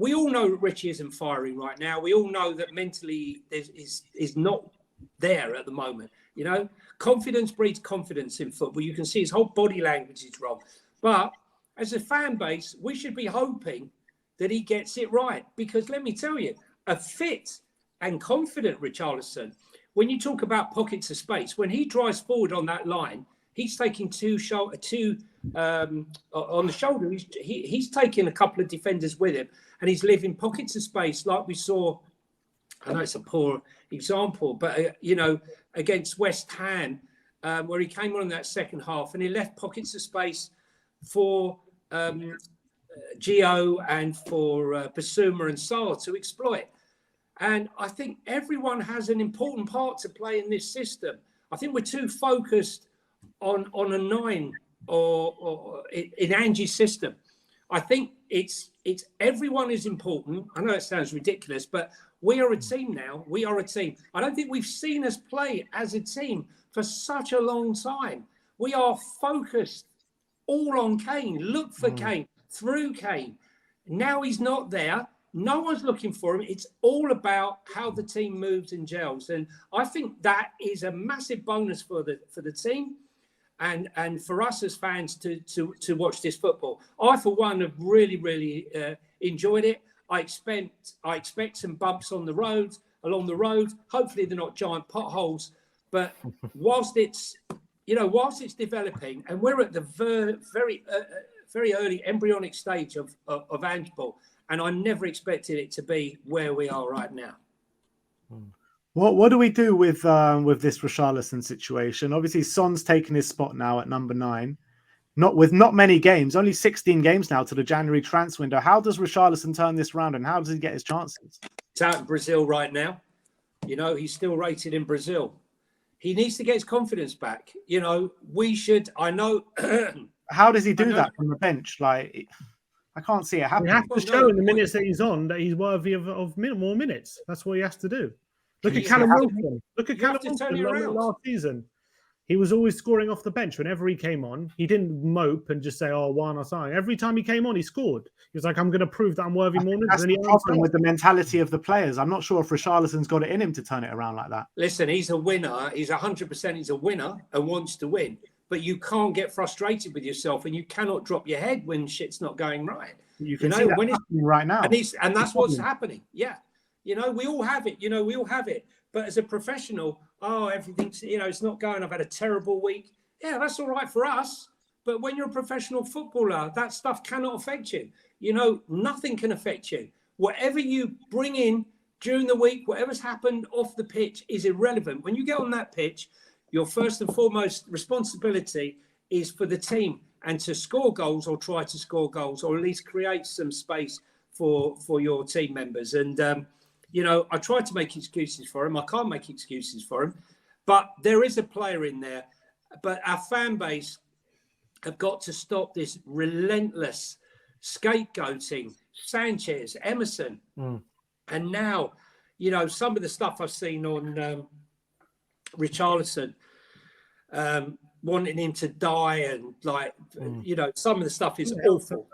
we all know that Richie isn't firing right now. We all know that mentally is not there at the moment. You know, confidence breeds confidence in football. You can see his whole body language is wrong. But as a fan base, we should be hoping that he gets it right. Because let me tell you, a fit and confident Richarlison, when you talk about pockets of space, when he drives forward on that line, he's taking two on the shoulder. He's taking a couple of defenders with him, and he's leaving pockets of space like we saw. I know it's a poor example, but against West Ham, where he came on in that second half, and he left pockets of space for Gio and for Basuma and Sarr to exploit. And I think everyone has an important part to play in this system. I think we're too focused on a 9 or in Angie's system. I think it's everyone is important. I know it sounds ridiculous, but we are a team now. We are a team. I don't think we've seen us play as a team for such a long time. We are focused all on Kane. Look for Kane, through Kane. Now he's not there. No one's looking for him. It's all about how the team moves and gels. And I think that is a massive bonus for the team and for us as fans to watch this football. I, for one, have really, really enjoyed it. I expect some bumps on the road, along the road. Hopefully they're not giant potholes. But whilst it's developing, and we're at the very early embryonic stage of handball, and I never expected it to be where we are right now. What do we do with this Richarlison situation? Obviously, Son's taken his spot now at number 9. Not many games, only 16 games now to the January transfer window. How does Richarlison turn this round, and how does he get his chances? It's out in Brazil right now. You know, he's still rated in Brazil. He needs to get his confidence back. You know, we should. I know. How does he do that from the bench? Like, I can't see it happening. He has to show in the minutes that he's on that he's worthy of more minutes. That's what he has to do. Look at Callum Wilson. Look at Callum Wilson last season. He was always scoring off the bench whenever he came on. He didn't mope and just say, "Oh, one or something." Every time he came on, he scored. He was like, "I'm going to prove that I'm worthy more minutes." That's the problem with the mentality of the players. I'm not sure if Richarlison's got it in him to turn it around like that. Listen, he's a winner. He's 100%. He's a winner and wants to win. But you can't get frustrated with yourself, and you cannot drop your head when shit's not going right. You can see that happening right now, and that's what's happening. Yeah, we all have it. We all have it. But as a professional, everything's, it's not going. I've had a terrible week. Yeah, that's all right for us. But when you're a professional footballer, that stuff cannot affect you. Nothing can affect you. Whatever you bring in during the week, whatever's happened off the pitch is irrelevant. When you get on that pitch, your first and foremost responsibility is for the team and to score goals or try to score goals or at least create some space for your team members. And, I tried to make excuses for him. I can't make excuses for him. But there is a player in there. But our fan base have got to stop this relentless scapegoating. Sanchez, Emerson. And now, some of the stuff I've seen on Richarlison, wanting him to die and some of the stuff is awful.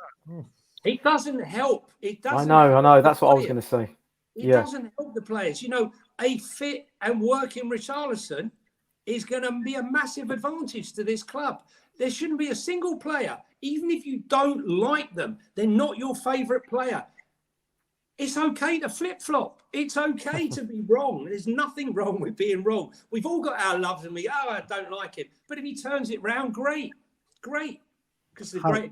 It doesn't help. It doesn't. I know. That's what I was going to say. It doesn't help the players. A fit and working Richarlison is going to be a massive advantage to this club. There shouldn't be a single player, even if you don't like them, they're not your favourite player. It's okay to flip-flop. It's okay to be wrong. There's nothing wrong with being wrong. We've all got our loves and I don't like him. But if he turns it round, great. Because the great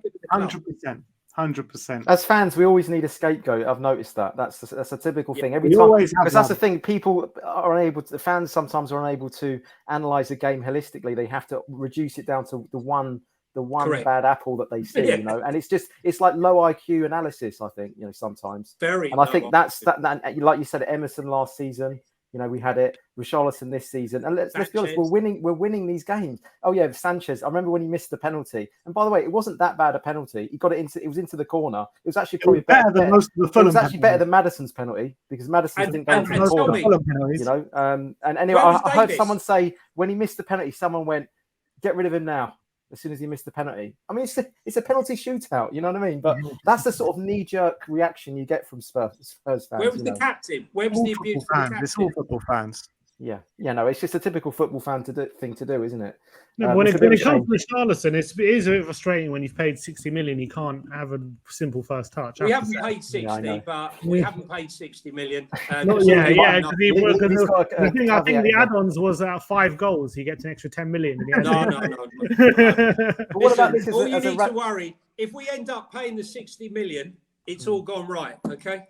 100%. As fans, we always need a scapegoat. I've noticed that. That's a typical thing every time. Because that's the thing. People are unable to. The fans sometimes are unable to analyze a game holistically. They have to reduce it down to the one Correct. Bad apple that they see. And it's like low IQ analysis. I think sometimes. And I think that's that. Like you said, Emerson last season. We had it. Richarlison this season, and let's be honest, we're winning these games. Oh yeah, Sanchez. I remember when he missed the penalty, and by the way, it wasn't that bad a penalty. He got it into the corner. It was actually probably better than most of the Fulham. It was actually better than Maddison's penalty because Maddison didn't go into the corner. And anyway, I heard someone say when he missed the penalty, someone went, "Get rid of him now." as soon as he missed the penalty. I mean, it's a penalty shootout, you know what I mean? But that's the sort of knee-jerk reaction you get from Spurs fans. Where was the captain? Where was the abuse from the captain? It's all football fans. Yeah, no, it's just a typical football fan thing to do, isn't it? No, when it comes to Richarlison, it is a bit frustrating when you've paid 60 million. You can't have a simple first touch. We haven't paid 60, but we haven't paid 60 million. I think the add-ons was 5 goals. He gets an extra 10 million. No. But what about this? All you need to worry, if we end up paying the 60 million, it's all gone right, okay?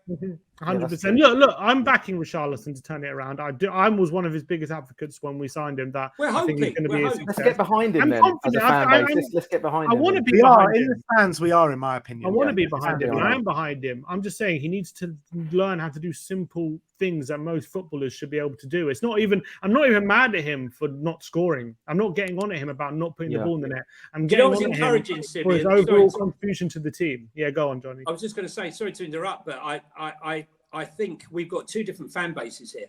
100%. Look, I'm backing Richarlison to turn it around. I was one of his biggest advocates when we signed him. That we're hoping. Let's get behind him then. As a fan base. Let's get behind him. I want to be behind him. In the fans, we are, in my opinion. I want to be behind him. I am behind him. I'm just saying he needs to learn how to do simple things that most footballers should be able to do. I'm not even mad at him for not scoring. I'm not getting on at him about not putting the ball in the net. I'm getting on at him for his overall contribution to the team. Yeah, go on, Johnny. I was just going to say, sorry to interrupt, but I think we've got two different fan bases here.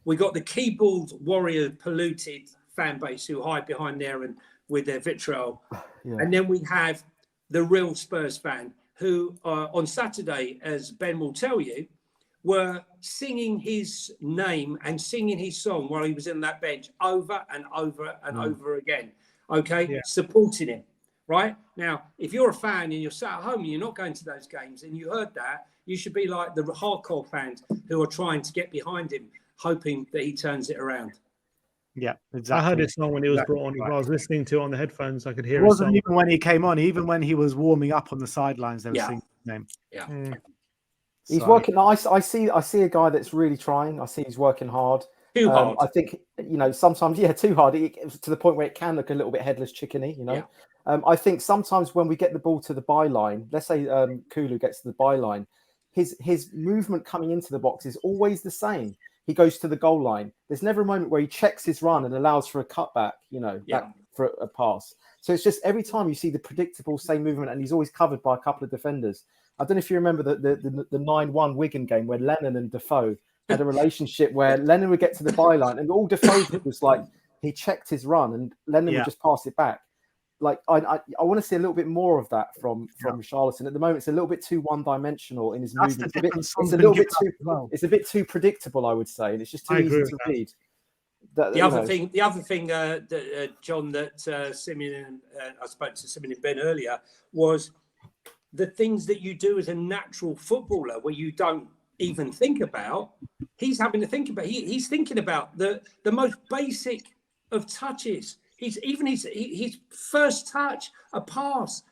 We've got the keyboard warrior polluted fan base who hide behind there and with their vitriol. Yeah. And then we have the real Spurs fan who on Saturday, as Ben will tell you, were singing his name and singing his song while he was in that bench over and over and over again. Okay, supporting him. Right now, if you're a fan and you're sat at home and you're not going to those games and you heard that, you should be like the hardcore fans who are trying to get behind him, hoping that he turns it around. Yeah, exactly. I heard his song when he was brought on. I was listening to it on the headphones. I could hear it. Wasn't even when he came on. Even when he was warming up on the sidelines, they were singing his name. Yeah. He's working. I see a guy that's really trying. I see he's working hard. Too hard. I think, sometimes, too hard. To the point where it can look a little bit headless chickeny, Yeah. I think sometimes when we get the ball to the byline, let's say Kulu gets to the byline, his movement coming into the box is always the same. He goes to the goal line. There's never a moment where he checks his run and allows for a cutback, back for a pass. So it's just every time you see the predictable same movement, and he's always covered by a couple of defenders. I don't know if you remember the 9-1 Wigan game where Lennon and Defoe had a relationship where Lennon would get to the byline and all Defoe did was like he checked his run and Lennon would just pass it back. Like I want to see a little bit more of that from Richarlison. At the moment, it's a little bit too one-dimensional in his movement. It's a bit too predictable, I would say, and it's just too easy to read. The other thing, John, that Simeon and I spoke to Simeon and Ben earlier was the things that you do as a natural footballer, where you don't even think about. He's having to think about. He's thinking about the most basic of touches. His first touch, a pass,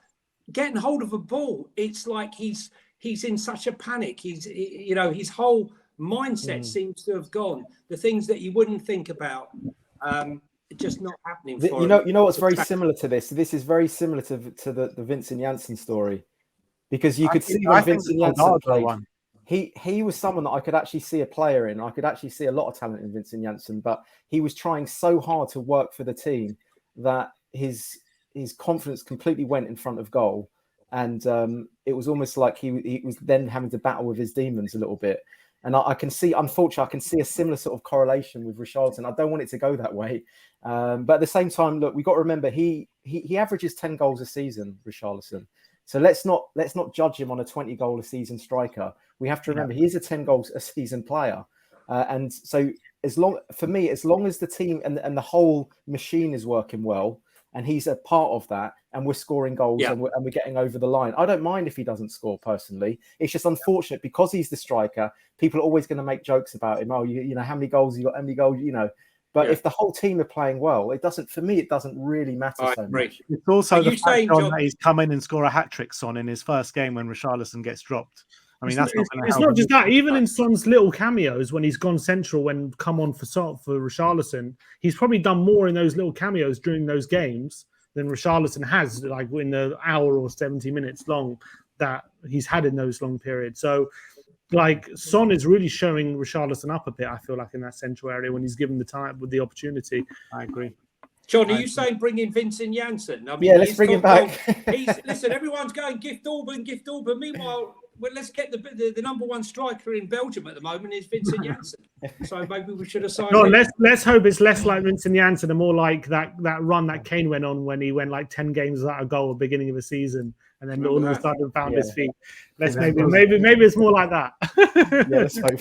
getting hold of a ball. It's like he's in such a panic. His whole mindset seems to have gone. The things that you wouldn't think about, just not happening. For him. You know what's very similar to this. This is very similar to the Vincent Janssen story, because you could see when Vincent Janssen played. He was someone that I could actually see a player in. I could actually see a lot of talent in Vincent Janssen, but he was trying so hard to work for the team that his confidence completely went in front of goal. And it was almost like he was then having to battle with his demons a little bit. And I can see, unfortunately, I can see a similar sort of correlation with Richarlison. I don't want it to go that way. But at the same time, look, we've got to remember he averages 10 goals a season, Richarlison. So let's not judge him on a 20 goal a season striker. We have to remember he is a 10 goals a season player. And so as long as the team and the whole machine is working well, and he's a part of that, and we're scoring goals and we're getting over the line, I don't mind if he doesn't score personally. It's just unfortunate because he's the striker. People are always going to make jokes about him. Oh, how many goals you got? How many goals? But if the whole team are playing well, it doesn't really matter so much. It's also the fact, John, that he's come in and score a hat-trick, Son, in his first game when Richarlison gets dropped. I mean, that's not going to help. It's not just that. Even in Son's little cameos, when he's gone central, when come on for Richarlison, he's probably done more in those little cameos during those games than Richarlison has, like in the hour or 70 minutes long that he's had in those long periods. So, like, Son is really showing Richarlison up a bit, I feel like, in that central area when he's given the time with the opportunity. I agree. John, are you saying bring in Vincent Janssen? Let's bring him back. Listen, everyone's going gift Auburn. Meanwhile, well, let's get the number one striker in Belgium at the moment is Vincent Janssen. So maybe we should have signed him. Let's hope it's less like Vincent Janssen and more like that run that Kane went on when he went like 10 games without a goal at the beginning of the season, and then all of a sudden found his feet. Maybe it's more like that. Yeah, let's hope.